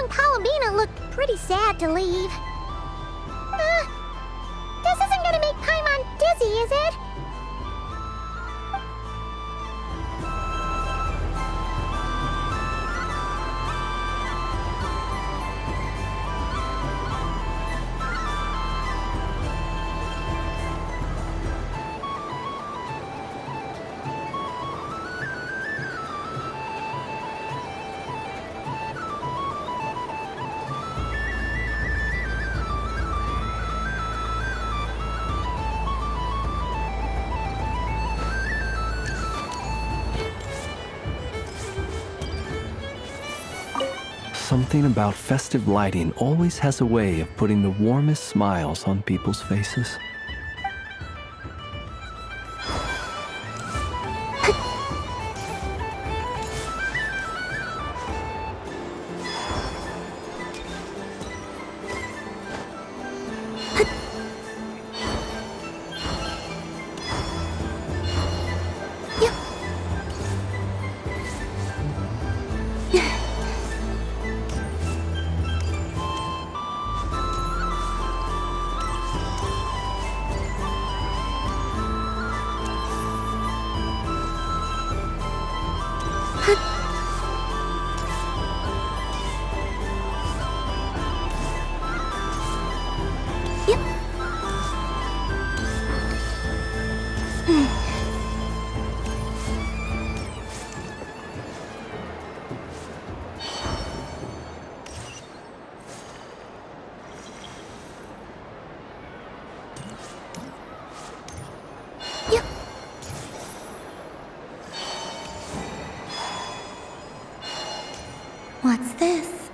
and Palomina looked pretty sad to leave. This isn't gonna make Paimon dizzy, is it? Something about festive lighting always has a way of putting the warmest smiles on people's faces. What's this?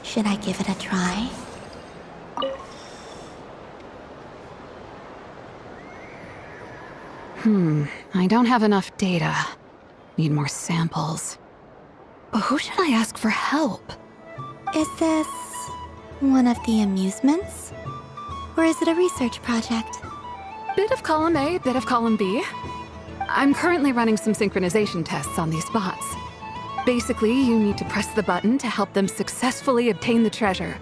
Should I give it a try? I don't have enough data. Need more samples. Who should I ask for help? Is this one of the amusements? Or is it a research project? Bit of column A, bit of column B. I'm currently running some synchronization tests on these bots. Basically, you need to press the button to help them successfully obtain the treasure.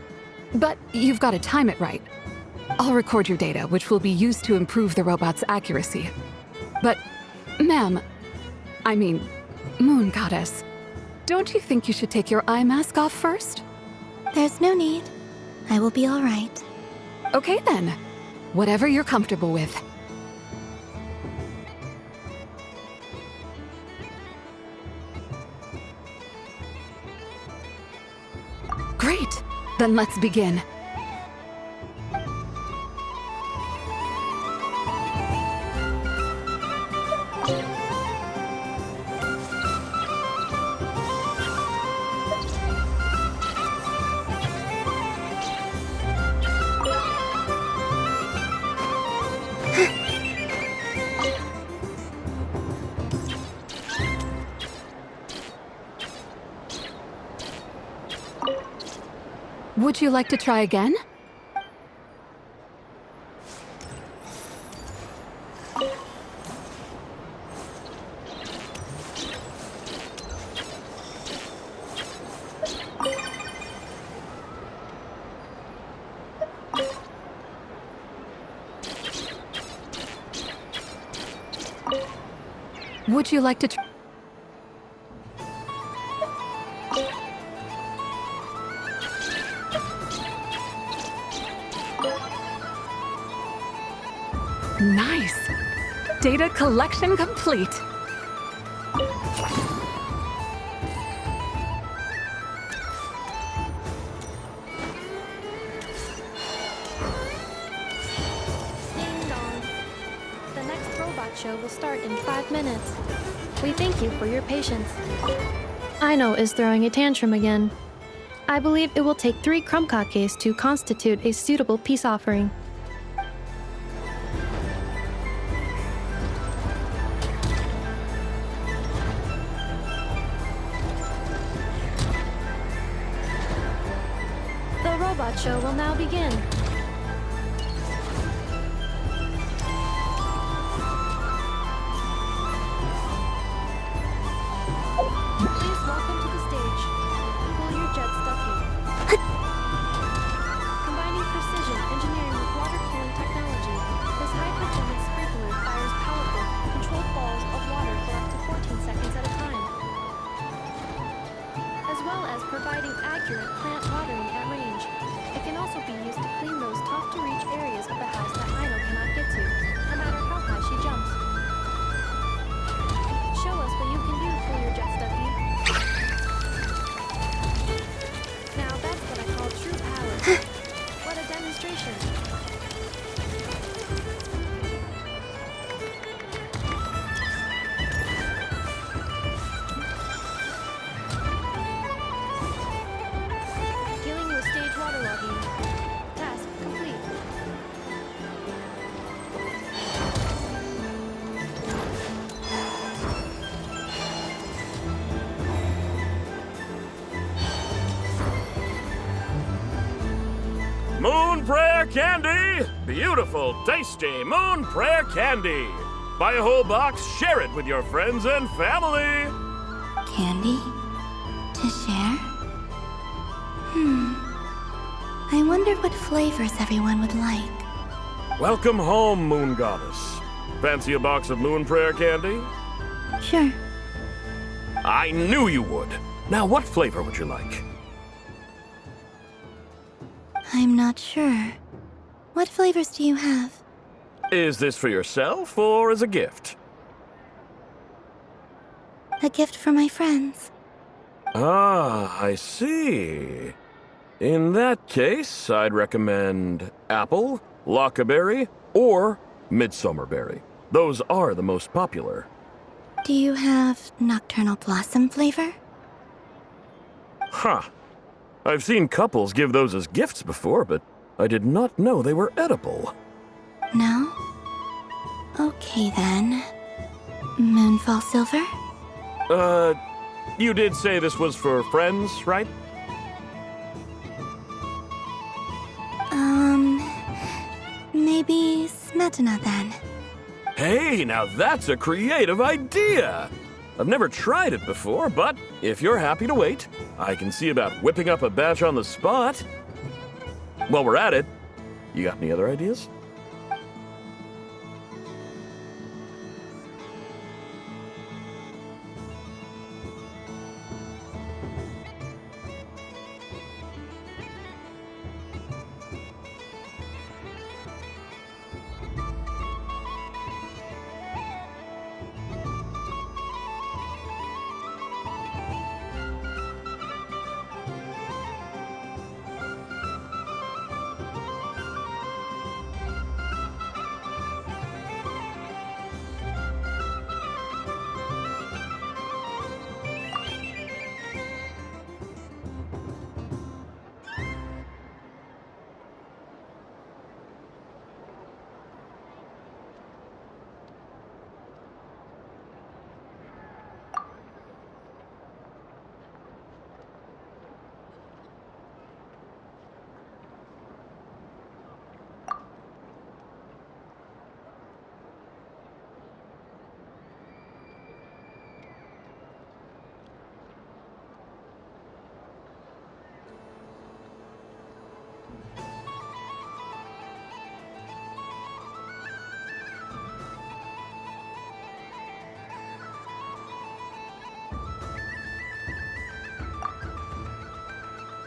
But you've got to time it right. I'll record your data, which will be used to improve the robot's accuracy. But, ma'am, I mean, Moon Goddess, don't you think you should take your eye mask off first? There's no need. I will be all right. Okay then. Whatever you're comfortable with. Great! Then let's begin. Would you like to try again? Would you like to try? Nice! Data collection complete. Ding dong. The next robot show will start in 5 minutes. We thank you for your patience. Aino is throwing a tantrum again. I believe it will take 3 crumb-kakes to constitute a suitable peace offering. The robot show will now begin. Please welcome to the stage Prayer candy! Beautiful, tasty Moon Prayer candy! Buy a whole box, share it with your friends and family! Candy? To share? I wonder what flavors everyone would like. Welcome home, Moon Goddess. Fancy a box of Moon Prayer candy? Sure. I knew you would. Now, what flavor would you like? I'm not sure. What flavors do you have? Is this for yourself or as a gift? A gift for my friends. Ah, I see. In that case, I'd recommend apple, lockaberry, or midsummerberry. Those are the most popular. Do you have nocturnal blossom flavor? Huh. I've seen couples give those as gifts before, but I did not know they were edible. No? Okay then. Moonfall silver? You did say this was for friends, right? Maybe Smetana then. Hey, now that's a creative idea! I've never tried it before, but if you're happy to wait, I can see about whipping up a batch on the spot. While we're at it, you got any other ideas?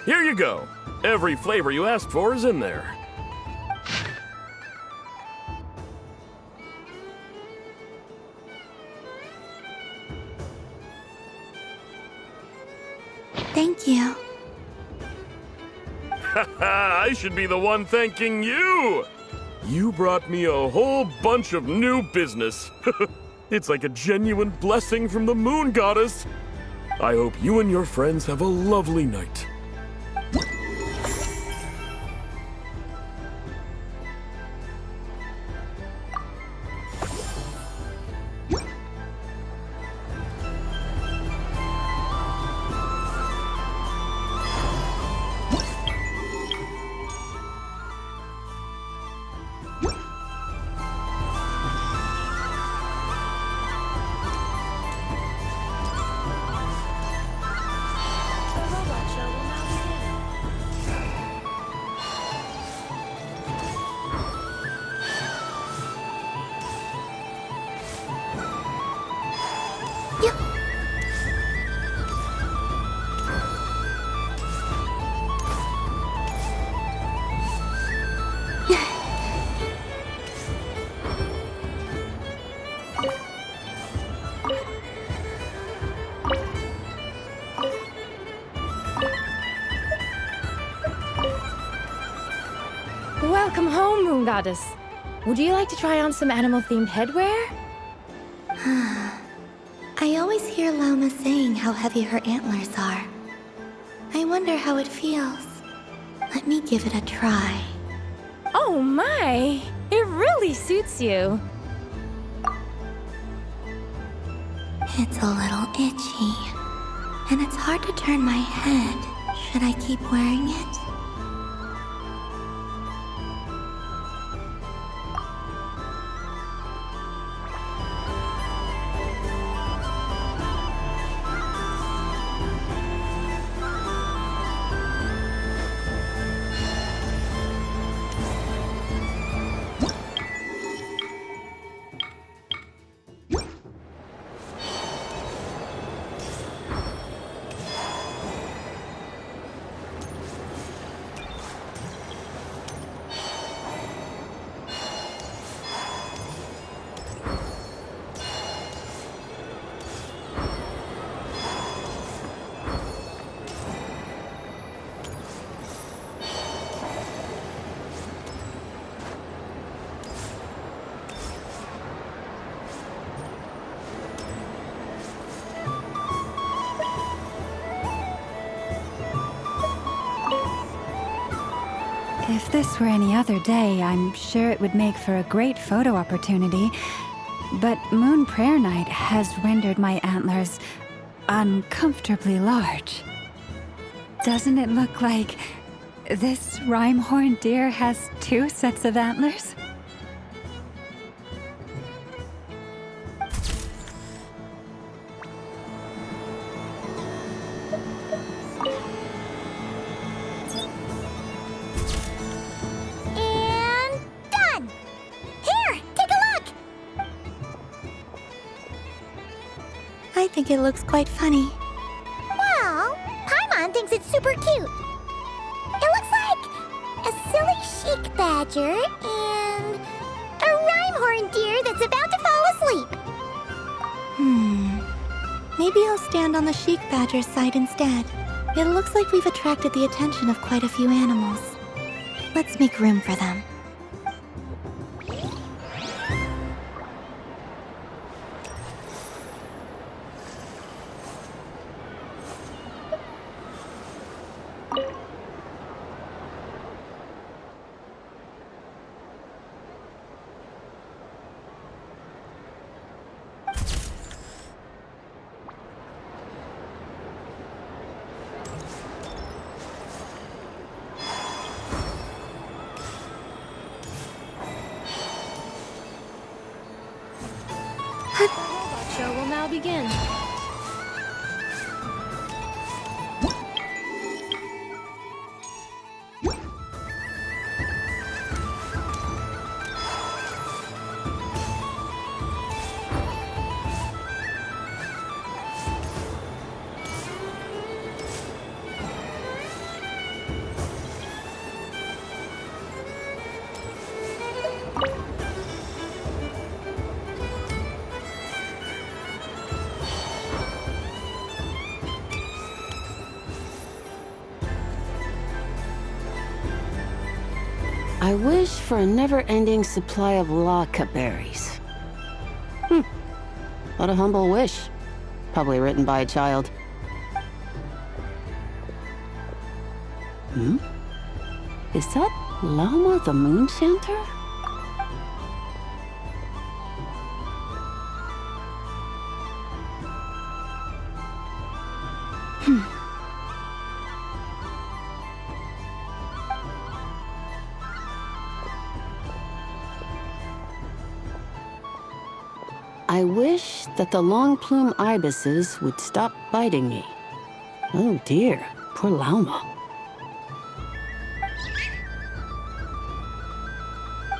Here you go. Every flavor you asked for is in there. Thank you. I should be the one thanking you! You brought me a whole bunch of new business. It's like a genuine blessing from the Moon Goddess. I hope you and your friends have a lovely night. Welcome home, Moon Goddess. Would you like to try on some animal-themed headwear? I always hear Llama saying how heavy her antlers are. I wonder how it feels. Let me give it a try. Oh my! It really suits you. It's a little itchy. And it's hard to turn my head. Should I keep wearing it? If this were any other day, I'm sure it would make for a great photo opportunity. But Moon Prayer Night has rendered my antlers uncomfortably large. Doesn't it look like this rhyme-horned deer has 2 sets of antlers? And done! Here, take a look! I think it looks quite funny. Well, Paimon thinks it's super cute. It looks like a silly chic badger and a rhyme-horned deer that's about to fall asleep. Maybe I'll stand on the chic badger's side instead. It looks like we've attracted the attention of quite a few animals. Let's make room for them. The robot show will now begin. I wish for a never-ending supply of laka berries. What a humble wish. Probably written by a child. Is that Llama the Moon Chanter? I wish that the long plume ibises would stop biting me. Oh dear, poor Llama.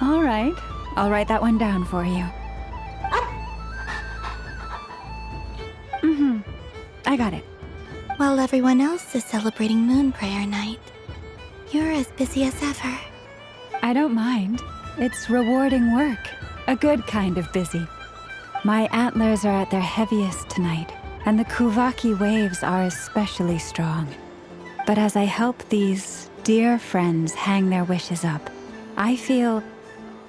All right, I'll write that one down for you. I got it. While everyone else is celebrating Moon Prayer Night, you're as busy as ever. I don't mind. It's rewarding work. A good kind of busy. My antlers are at their heaviest tonight, and the Kuvaki waves are especially strong. But as I help these dear friends hang their wishes up, I feel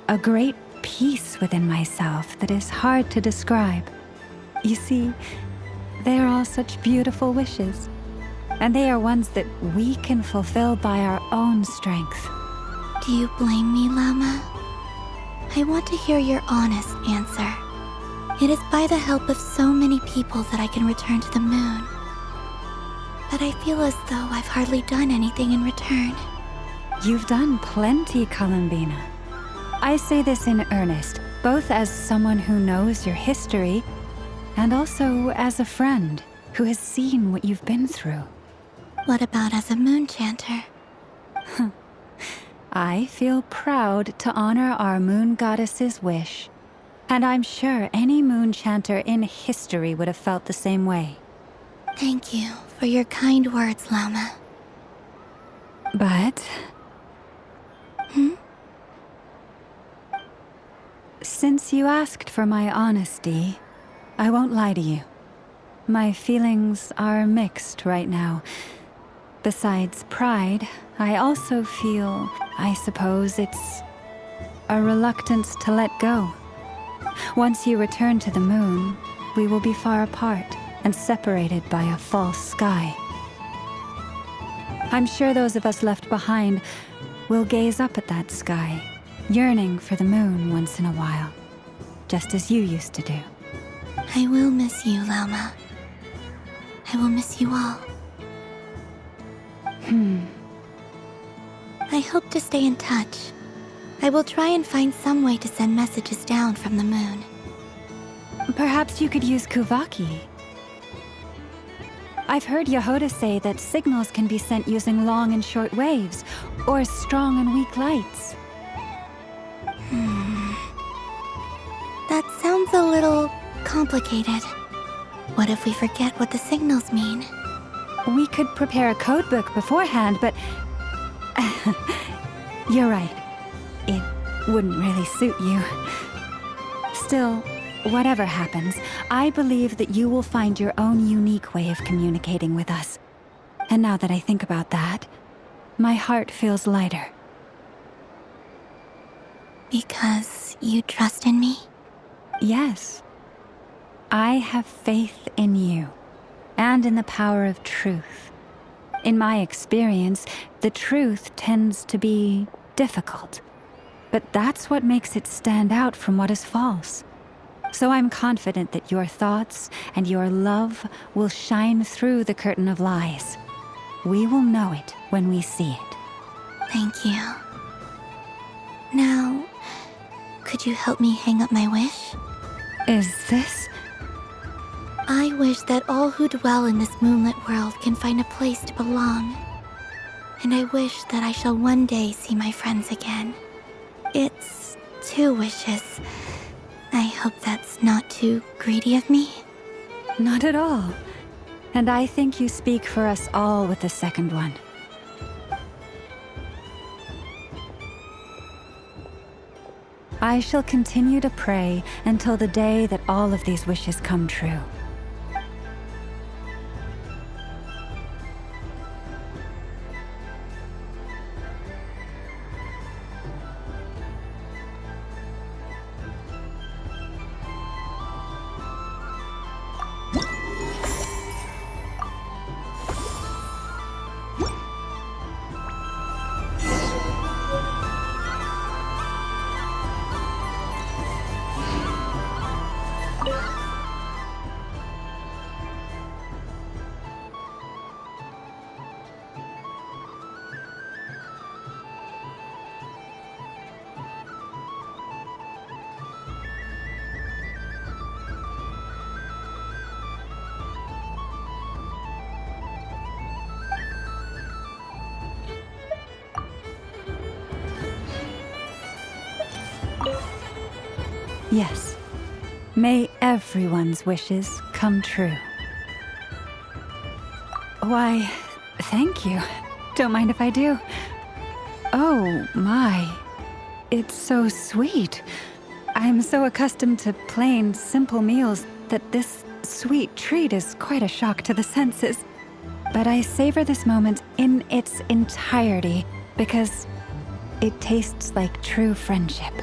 a great peace within myself that is hard to describe. You see, they are all such beautiful wishes, and they are ones that we can fulfill by our own strength. Do you blame me, Llama? I want to hear your honest answer. It is by the help of so many people that I can return to the moon. But I feel as though I've hardly done anything in return. You've done plenty, Columbina. I say this in earnest, both as someone who knows your history, and also as a friend who has seen what you've been through. What about as a moon chanter? I feel proud to honor our moon goddess's wish, and I'm sure any moon chanter in history would have felt the same way. Thank you for your kind words, Llama. But... Since you asked for my honesty, I won't lie to you. My feelings are mixed right now. Besides pride, I also feel, I suppose it's a reluctance to let go. Once you return to the moon, we will be far apart and separated by a false sky. I'm sure those of us left behind we'll gaze up at that sky, yearning for the moon once in a while, just as you used to do. I will miss you, Lama. I will miss you all. I hope to stay in touch. I will try and find some way to send messages down from the moon. Perhaps you could use Kuvaki. I've heard Yehoda say that signals can be sent using long and short waves, or strong and weak lights. That sounds a little complicated. What if we forget what the signals mean? We could prepare a codebook beforehand, but... You're right. It wouldn't really suit you. Still, whatever happens, I believe that you will find your own unique way of communicating with us. And now that I think about that, my heart feels lighter. Because you trust in me? Yes. I have faith in you, and in the power of truth. In my experience, the truth tends to be difficult. But that's what makes it stand out from what is false. So I'm confident that your thoughts and your love will shine through the curtain of lies. We will know it when we see it. Thank you. Now, could you help me hang up my wish? Is this? I wish that all who dwell in this moonlit world can find a place to belong. And I wish that I shall one day see my friends again. It's 2 wishes. I hope that's not too greedy of me. Not at all. And I think you speak for us all with the second one. I shall continue to pray until the day that all of these wishes come true. Yes. May everyone's wishes come true. Why, thank you. Don't mind if I do. Oh, my. It's so sweet. I'm so accustomed to plain, simple meals that this sweet treat is quite a shock to the senses. But I savor this moment in its entirety because it tastes like true friendship.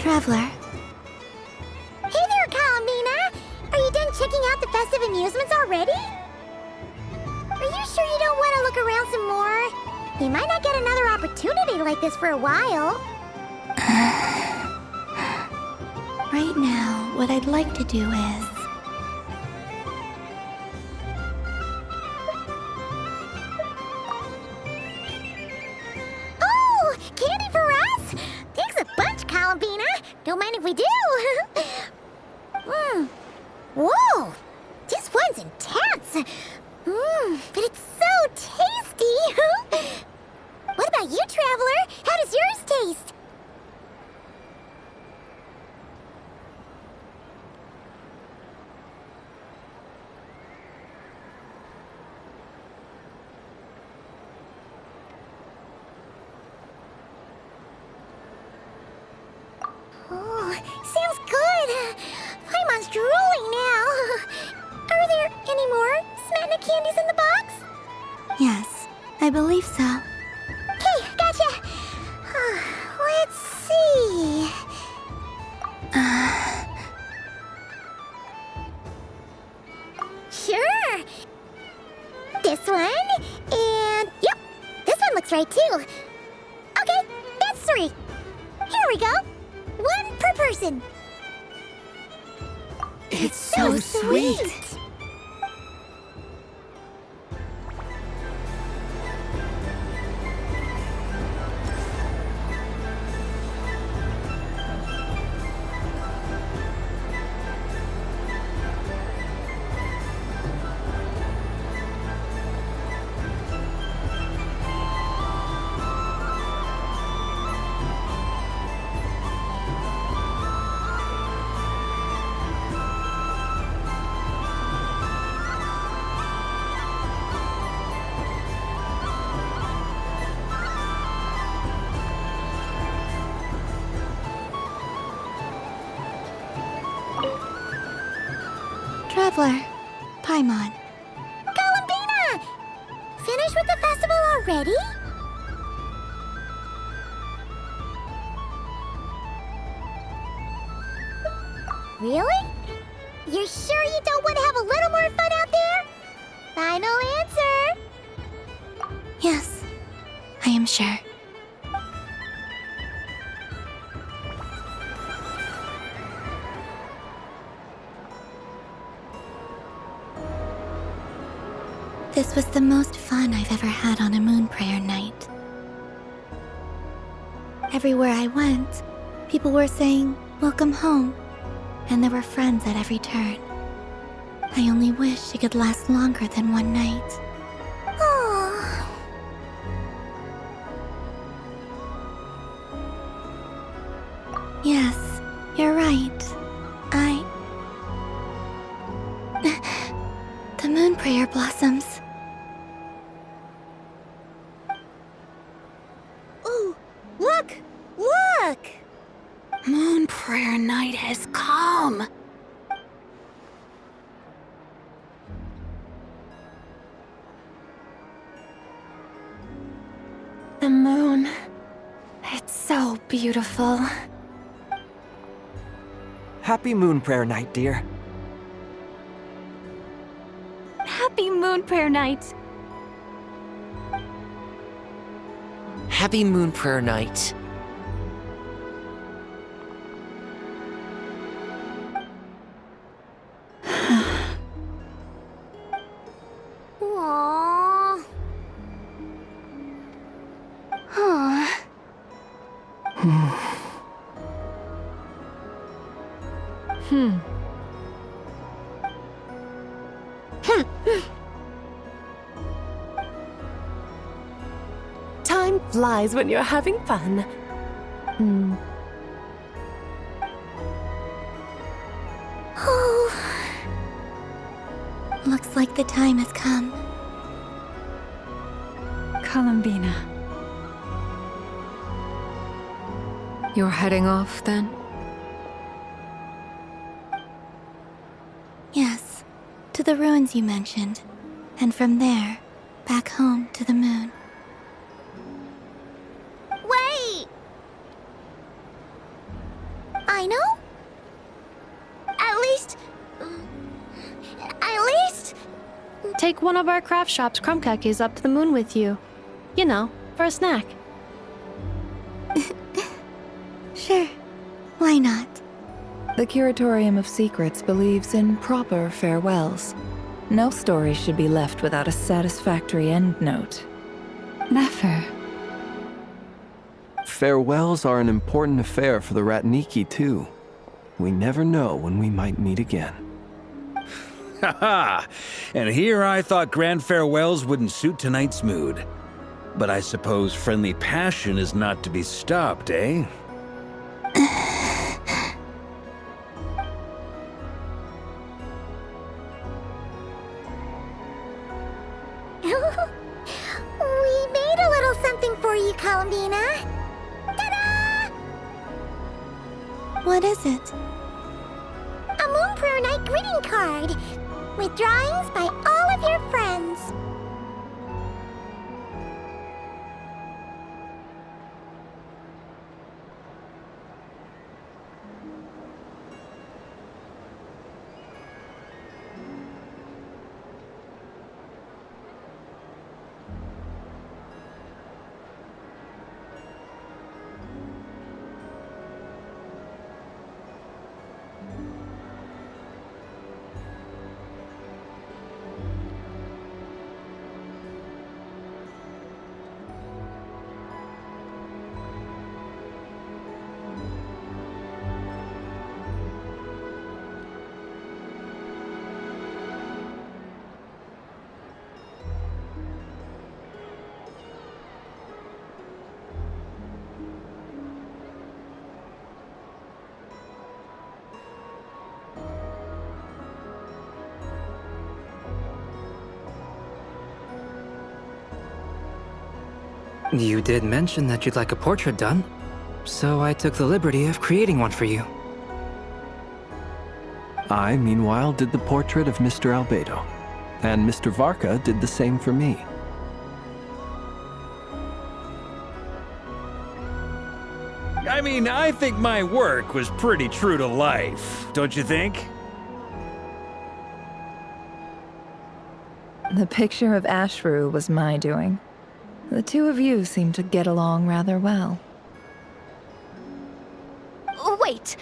Traveler, Hey there, Colomina! Are you done checking out the festive amusements already? Are you sure you don't want to look around some more? You might not get another opportunity like this for a while. right now, what I'd like to do is... Oh, candy for us? Thanks a bunch, Columbina. Don't mind if we do. Whoa, this one's intense. But it's so tasty. What about you, Traveler? How does yours taste? Oh, sounds good. Paimon's drooling now. Are there any more Smatna candies in the box? Yes, I believe so. Okay, gotcha. Let's see. Sure. This one, and yep, this one looks right too. Okay, that's 3. Here we go. 1 per person. It's so sweet. Traveler, Paimon. Columbina! Finished with the festival already? Really? You're sure you don't want to have a little more fun out there? Final answer. Yes, I am sure. This was the most fun I've ever had on a moon prayer night. Everywhere I went, people were saying, "Welcome home," and there were friends at every turn. I only wish it could last longer than one night. Oh. Yes, you're right. The moon prayer blossoms. Ooh, look! Look! Moon prayer night has come. The moon. It's so beautiful. Happy Moon Prayer Night, dear. Happy Moon Prayer Night. Happy Moon Prayer Night. Aww. Huh. Time flies when you're having fun. Oh. Looks like the time has come. Columbina. You're heading off then? Yes, to the ruins you mentioned, and from there, back home to the moon. Wait! Rhino? At least... Take one of our craft shop's crumb cookies up to the moon with you. You know, for a snack. Sure. Why not? The Curatorium of Secrets believes in proper farewells. No story should be left without a satisfactory endnote. Never. Farewells are an important affair for the Ratniki, too. We never know when we might meet again. Haha! And here I thought grand farewells wouldn't suit tonight's mood. But I suppose friendly passion is not to be stopped, eh? We made a little something for you, Columbina. Ta-da! What is it? A Moon Prayer Night greeting card with drawings by all of your friends. You did mention that you'd like a portrait done, so I took the liberty of creating one for you. I, meanwhile, did the portrait of Mr. Albedo, and Mr. Varka did the same for me. I mean, I think my work was pretty true to life, don't you think? The picture of Ashru was my doing. The two of you seem to get along rather well. Wait,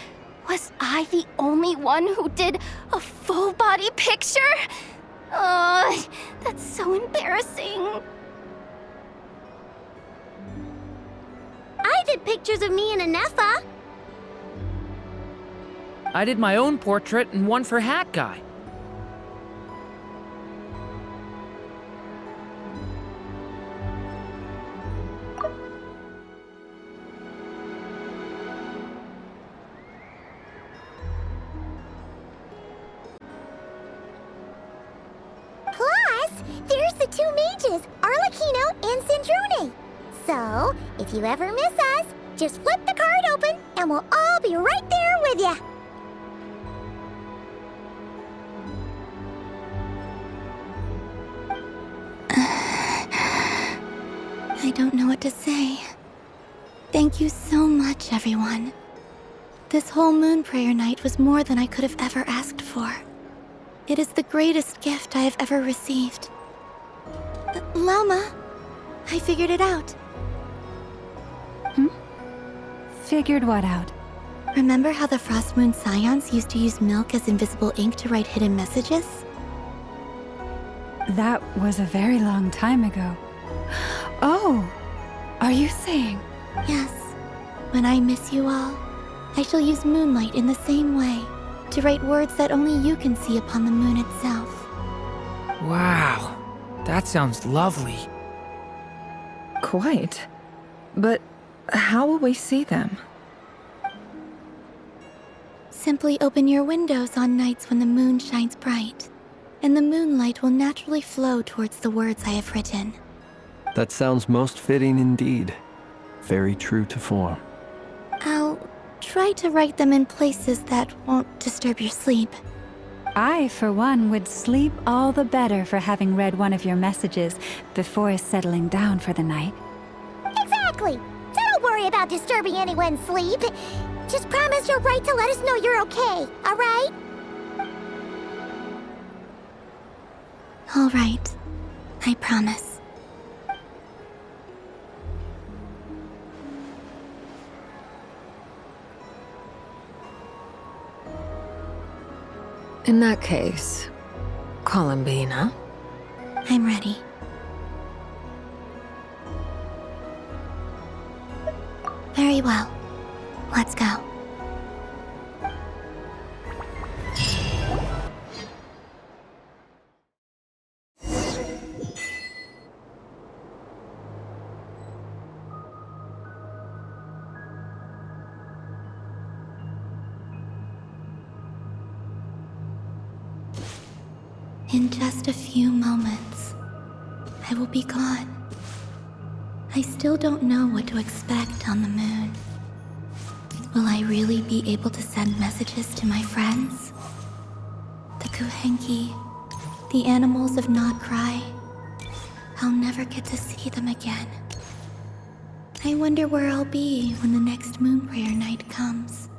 was I the only one who did a full-body picture? That's so embarrassing. I did pictures of me and Anefa. I did my own portrait and one for Hat Guy. Plus, there's the two mages, Arlecchino and Sandrone. So, if you ever miss us, just flip the card open and we'll all be right there with ya. I don't know what to say. Thank you so much, everyone. This whole Moon Prayer Night was more than I could have ever asked for. It is the greatest gift I have ever received. Llama, I figured it out. Figured what out? Remember how the Frost Moon Scions used to use milk as invisible ink to write hidden messages? That was a very long time ago. Oh, are you saying? Yes. When I miss you all, I shall use moonlight in the same way, to write words that only you can see upon the moon itself. Wow, that sounds lovely. Quite. But how will we see them? Simply open your windows on nights when the moon shines bright, and the moonlight will naturally flow towards the words I have written. That sounds most fitting indeed. Very true to form. I'll try to write them in places that won't disturb your sleep. I, for one, would sleep all the better for having read one of your messages before settling down for the night. Exactly. So don't worry about disturbing anyone's sleep. Just promise you'll write to let us know you're okay, alright? All right. I promise. In that case, Columbina? I'm ready. Very well. Let's go. In just a few moments, I will be gone. I still don't know what to expect on the moon. Will I really be able to send messages to my friends? The Kuhenki, the animals of Not Cry. I'll never get to see them again. I wonder where I'll be when the next moon prayer night comes.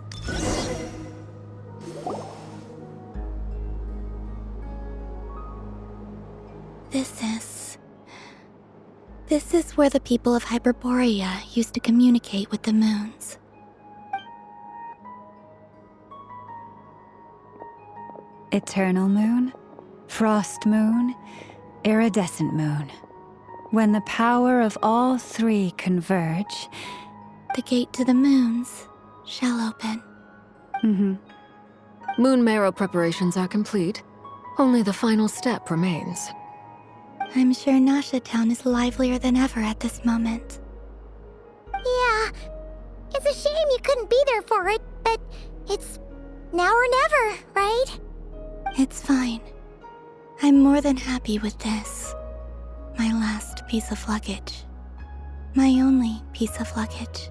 This is where the people of Hyperborea used to communicate with the moons. Eternal moon, frost moon, iridescent moon. When the power of all three converge, the gate to the moons shall open. Moon marrow preparations are complete. Only the final step remains. I'm sure Nasha Town is livelier than ever at this moment. Yeah, it's a shame you couldn't be there for it, but it's now or never, right? It's fine. I'm more than happy with this. My last piece of luggage. My only piece of luggage.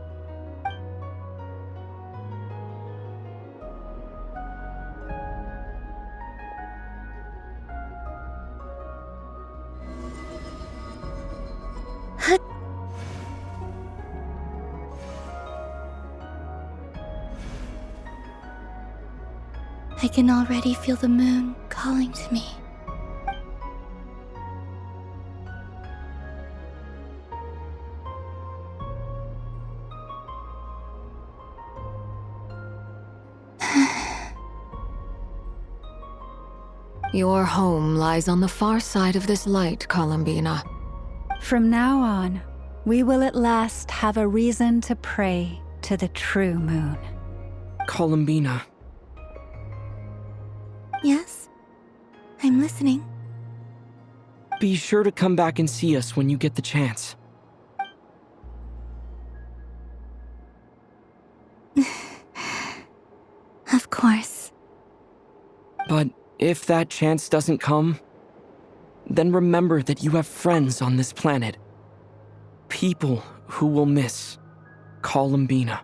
I can already feel the moon calling to me. Your home lies on the far side of this light, Columbina. From now on, we will at last have a reason to pray to the true moon. Columbina. Yes? I'm listening. Be sure to come back and see us when you get the chance. Of course. But if that chance doesn't come, then remember that you have friends on this planet. People who will miss Columbina.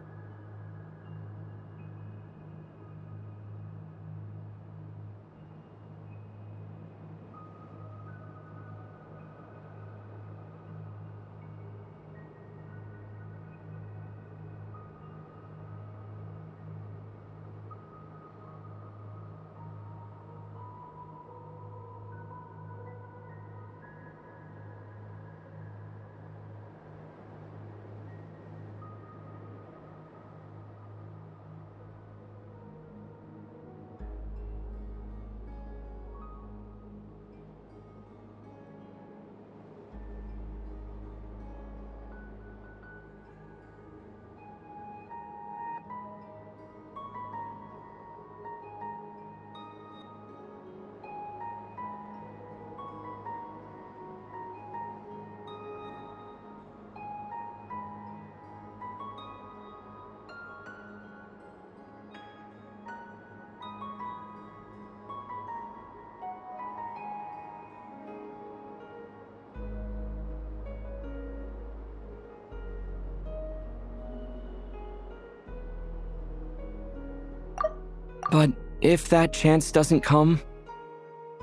But if that chance doesn't come,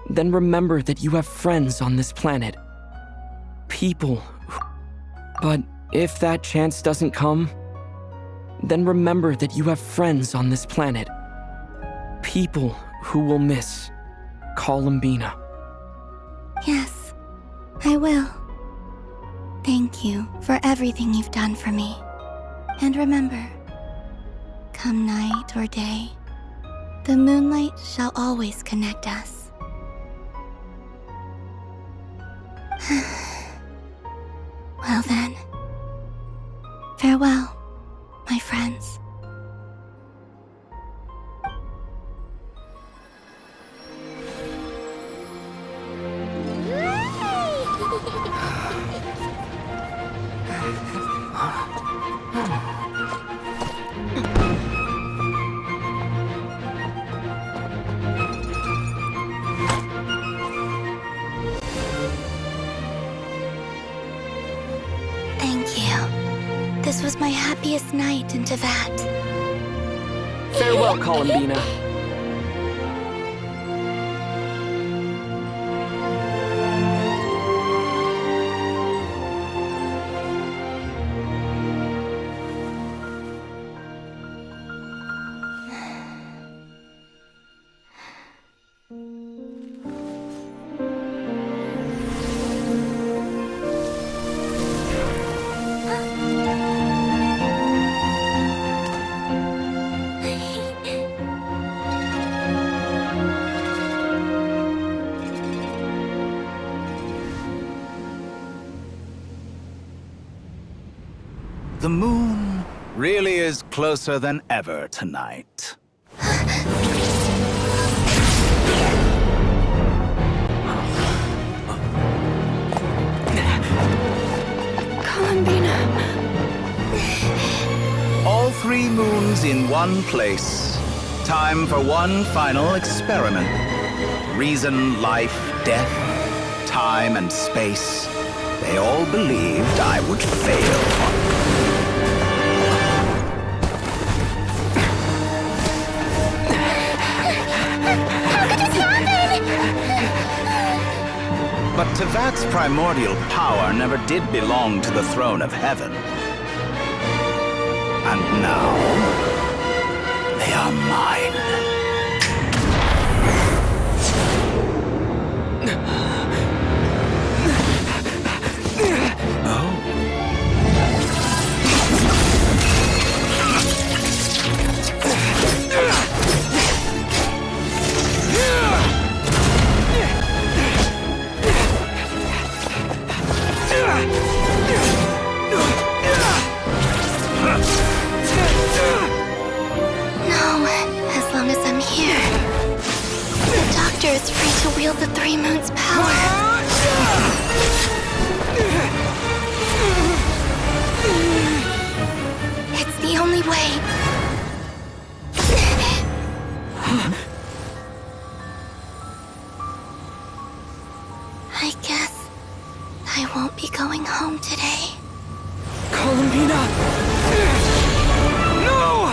then remember that you have friends on this planet. People who... But if that chance doesn't come, then remember that you have friends on this planet. People who will miss Columbina. Yes, I will. Thank you for everything you've done for me. And remember, come night or day, the moonlight shall always connect us. Well then, farewell, my friends. Thank you. This was my happiest night in Tevat. Farewell, Columbina. The moon really is closer than ever tonight. Columbina. All 3 moons in one place. Time for one final experiment. Reason, life, death, time and space. They all believed I would fail. But Tevat's primordial power never did belong to the throne of heaven. And now, they are mine. As long as I'm here, the Doctor is free to wield the 3 moons' power. It's the only way. I guess I won't be going home today. Columbina! No!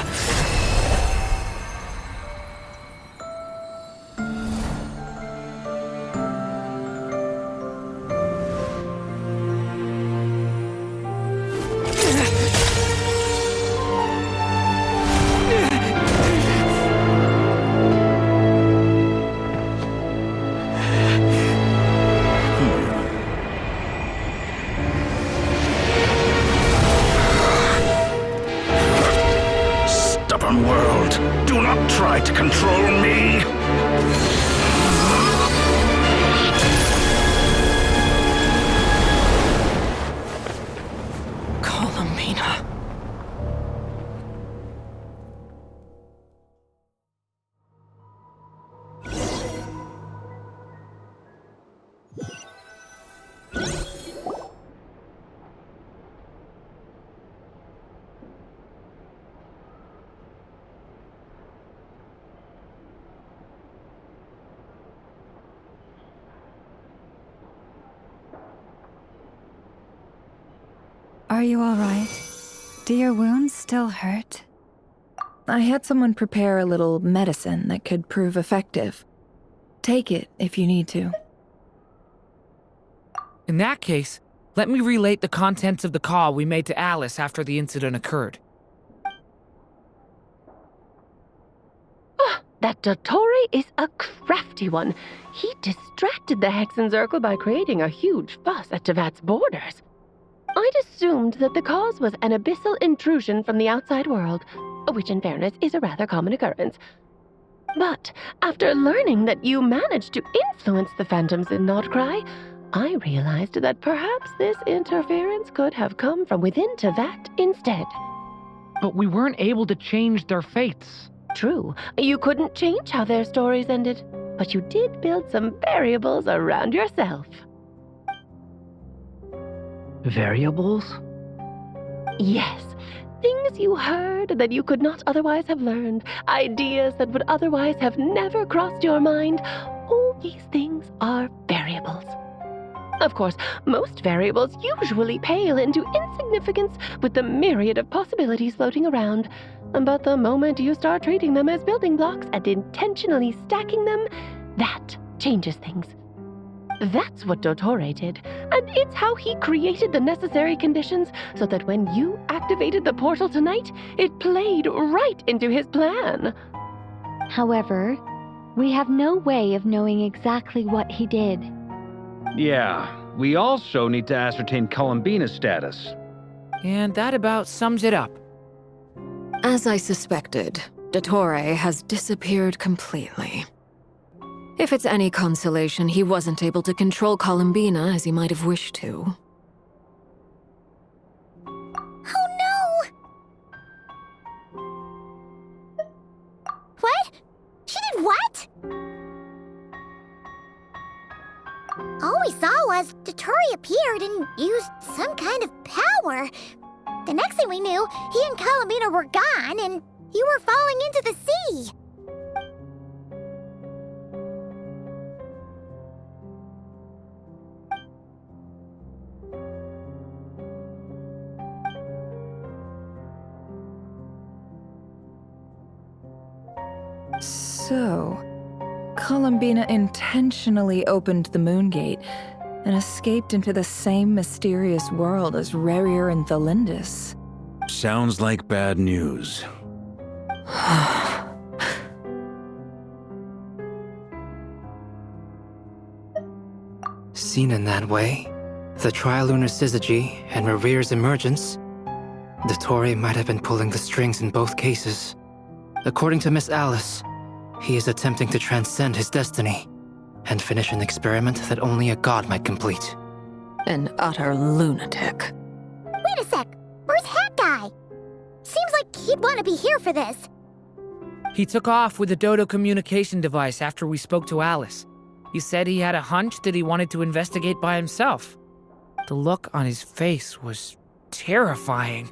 World, do not try to control me! Columbina. Are you all right? Do your wounds still hurt? I had someone prepare a little medicine that could prove effective. Take it if you need to. In that case, let me relate the contents of the call we made to Alice after the incident occurred. That DOTORRE is a crafty one. He distracted the Hexen Circle by creating a huge fuss at Tevat's borders. I'd assumed that the cause was an abyssal intrusion from the outside world, which in fairness is a rather common occurrence. But after learning that you managed to influence the phantoms in Notcry, I realized that perhaps this interference could have come from within Tevat instead. But we weren't able to change their fates. True, you couldn't change how their stories ended, but you did build some variables around yourself. Variables? Yes, things you heard that you could not otherwise have learned, ideas that would otherwise have never crossed your mind. All these things are variables. Of course, most variables usually pale into insignificance with the myriad of possibilities floating around. But the moment you start treating them as building blocks and intentionally stacking them, that changes things. That's what DOTORRE did, and it's how he created the necessary conditions so that when you activated the portal tonight, it played right into his plan. However, we have no way of knowing exactly what he did. Yeah, we also need to ascertain Columbina's status. And that about sums it up. As I suspected, DOTORRE has disappeared completely. If it's any consolation, he wasn't able to control Columbina as he might have wished to. Oh no! What? She did what? All we saw was DOTORRE appeared and used some kind of power. The next thing we knew, he and Columbina were gone and you were falling into the sea. So, Columbina intentionally opened the Moon Gate and escaped into the same mysterious world as Rarier and Thalindis. Sounds like bad news. Seen in that way, the Trilunar Syzygy and Rarier's emergence, DOTORRE might have been pulling the strings in both cases. According to Miss Alice, he is attempting to transcend his destiny and finish an experiment that only a god might complete. An utter lunatic. Wait a sec, where's Hat Guy? Seems like he'd want to be here for this. He took off with the Dodo communication device after we spoke to Alice. He said he had a hunch that he wanted to investigate by himself. The look on his face was terrifying.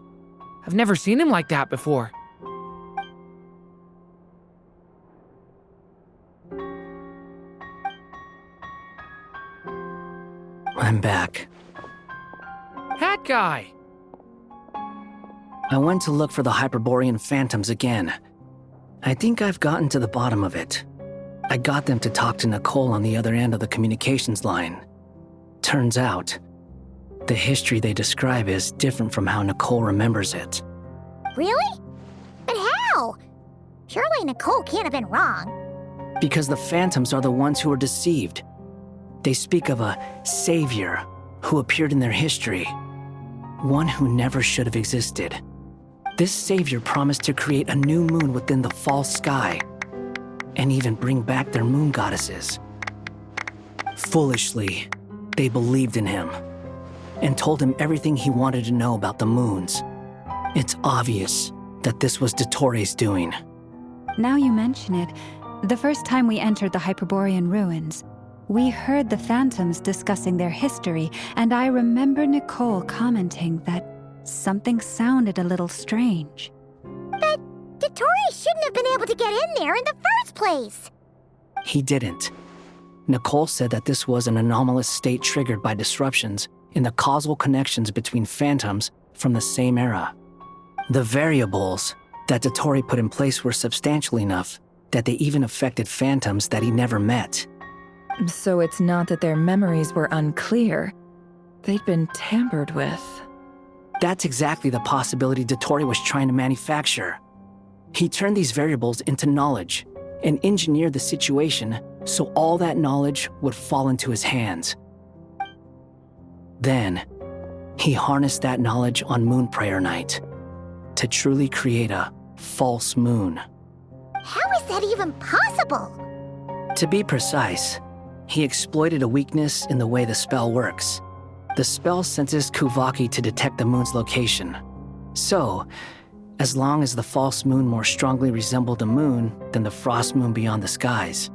I've never seen him like that before. I'm back. Hat Guy! I went to look for the Hyperborean phantoms again. I think I've gotten to the bottom of it. I got them to talk to Nicole on the other end of the communications line. Turns out, the history they describe is different from how Nicole remembers it. Really? But how? Surely Nicole can't have been wrong. Because the phantoms are the ones who are deceived. They speak of a savior who appeared in their history. One who never should have existed. This savior promised to create a new moon within the false sky, and even bring back their moon goddesses. Foolishly, they believed in him, and told him everything he wanted to know about the moons. It's obvious that this was DOTORRE's doing. Now you mention it, the first time we entered the Hyperborean ruins, we heard the phantoms discussing their history, and I remember Nicole commenting that something sounded a little strange. But DOTORRE shouldn't have been able to get in there in the first place. He didn't. Nicole said that this was an anomalous state triggered by disruptions in the causal connections between phantoms from the same era. The variables that DOTORRE put in place were substantial enough that they even affected phantoms that he never met. So it's not that their memories were unclear. They'd been tampered with. That's exactly the possibility DOTORRE was trying to manufacture. He turned these variables into knowledge, and engineered the situation so all that knowledge would fall into his hands. Then, he harnessed that knowledge on Moon Prayer Night to truly create a false moon. How is that even possible? To be precise, he exploited a weakness in the way the spell works. The spell senses Kuvaki to detect the moon's location. So, as long as the false moon more strongly resembled the moon than the frost moon beyond the skies,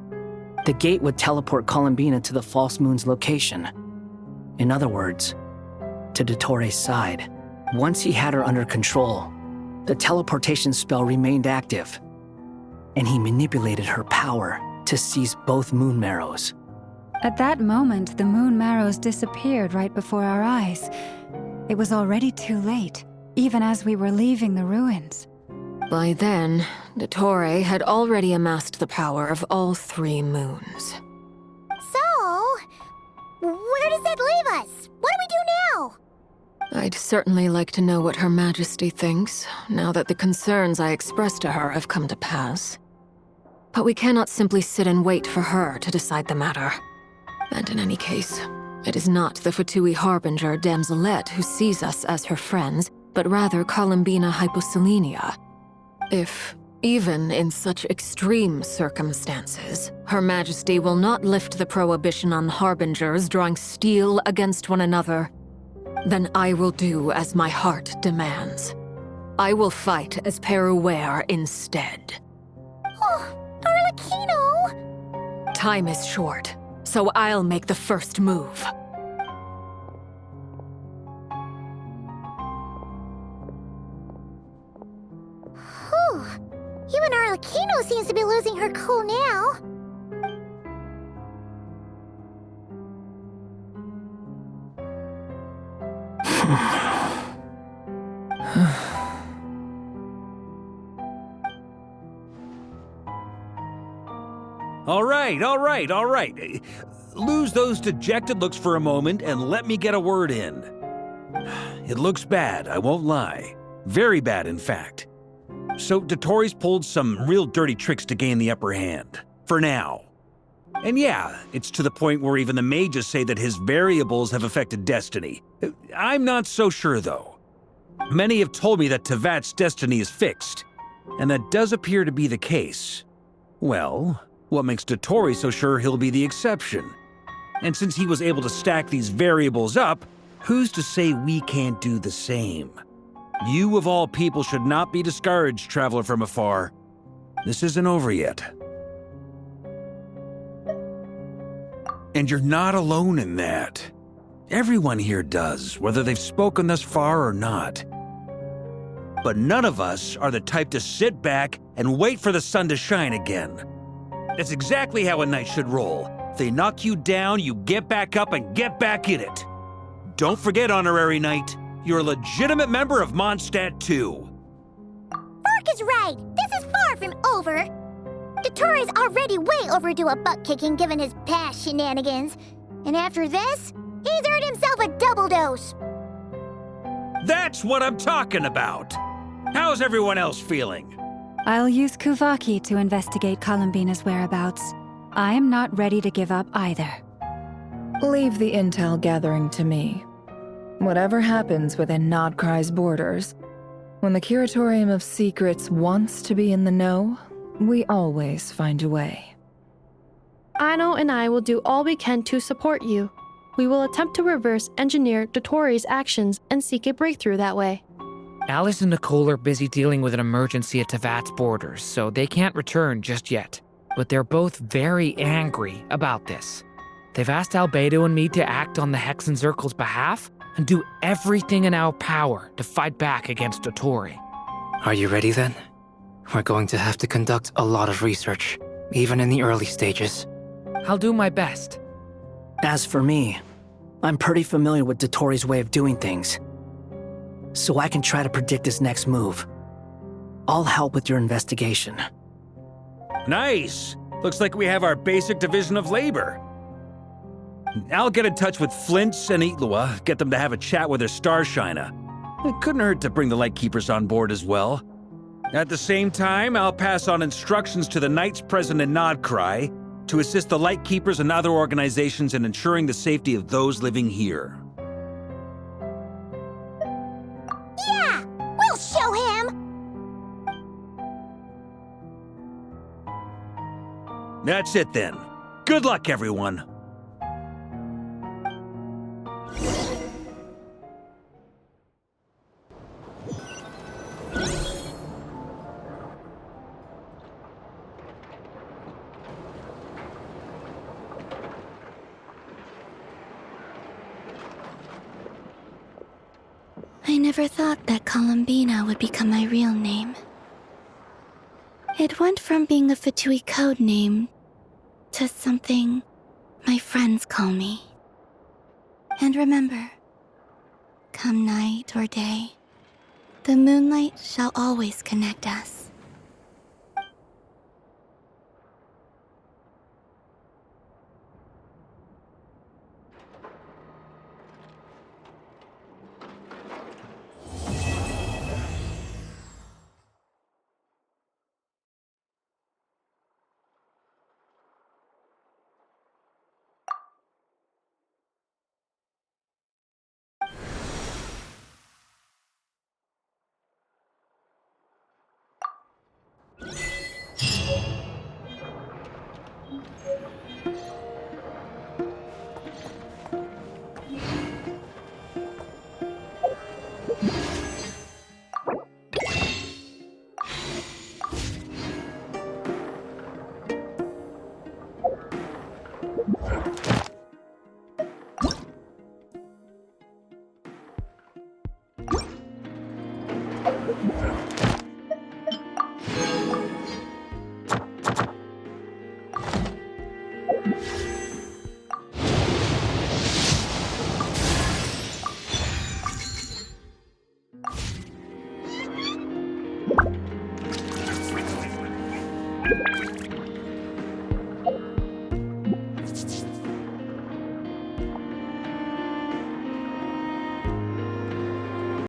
the gate would teleport Columbina to the false moon's location. In other words, to DOTORRE's side. Once he had her under control, the teleportation spell remained active, and he manipulated her power to seize both moon marrows. At that moment, the moon marrows disappeared right before our eyes. It was already too late, even as we were leaving the ruins. By then, DOTORRE had already amassed the power of all 3 moons. So, where does that leave us? What do we do now? I'd certainly like to know what Her Majesty thinks, now that the concerns I expressed to her have come to pass. But we cannot simply sit and wait for her to decide the matter. And in any case, it is not the Fatui Harbinger Damselette who sees us as her friends, but rather Columbina Hyposelenia. If, even in such extreme circumstances, Her Majesty will not lift the prohibition on Harbingers drawing steel against one another, then I will do as my heart demands. I will fight as Peruware instead. Oh, Arlecchino! Time is short, so I'll make the first move. Whew. Even Arlecchino seems to be losing her cool now. All right. Lose those dejected looks for a moment and let me get a word in. It looks bad, I won't lie. Very bad, in fact. So DOTORRE's pulled some real dirty tricks to gain the upper hand. For now. And yeah, it's to the point where even the mages say that his variables have affected destiny. I'm not so sure, though. Many have told me that Tevat's destiny is fixed, and that does appear to be the case. Well, what makes DOTORRE so sure he'll be the exception? And since he was able to stack these variables up, who's to say we can't do the same? You of all people should not be discouraged, traveler from afar. This isn't over yet. And you're not alone in that. Everyone here does, whether they've spoken thus far or not. But none of us are the type to sit back and wait for the sun to shine again. That's exactly how a knight should roll. If they knock you down, you get back up and get back in it. Don't forget, Honorary Knight, you're a legitimate member of Mondstadt too. Fark is right. This is far from over. DOTORRE's already way overdue a butt-kicking given his past shenanigans. And after this, he's earned himself a double dose. That's what I'm talking about. How's everyone else feeling? I'll use Kuvaki to investigate Columbina's whereabouts. I am not ready to give up either. Leave the intel gathering to me. Whatever happens within Nodcry's borders, when the Curatorium of Secrets wants to be in the know, we always find a way. Aino and I will do all we can to support you. We will attempt to reverse engineer DOTORRE's actions and seek a breakthrough that way. Alice and Nicole are busy dealing with an emergency at Tevat's borders, so they can't return just yet. But they're both very angry about this. They've asked Albedo and me to act on the Hexen Circle's behalf and do everything in our power to fight back against DOTORRE. Are you ready then? We're going to have to conduct a lot of research, even in the early stages. I'll do my best. As for me, I'm pretty familiar with DOTORRE's way of doing things, so I can try to predict his next move. I'll help with your investigation. Nice! Looks like we have our basic division of labor. I'll get in touch with Flints and Itlua, get them to have a chat with their Starshiner. It couldn't hurt to bring the Lightkeepers on board as well. At the same time, I'll pass on instructions to the knights present in Nodcry to assist the Lightkeepers and other organizations in ensuring the safety of those living here. Yeah! We'll show him! That's it then. Good luck, everyone. I never thought that Columbina would become my real name. It went from being a Fatui code name to something my friends call me. And remember, come night or day, the moonlight shall always connect us.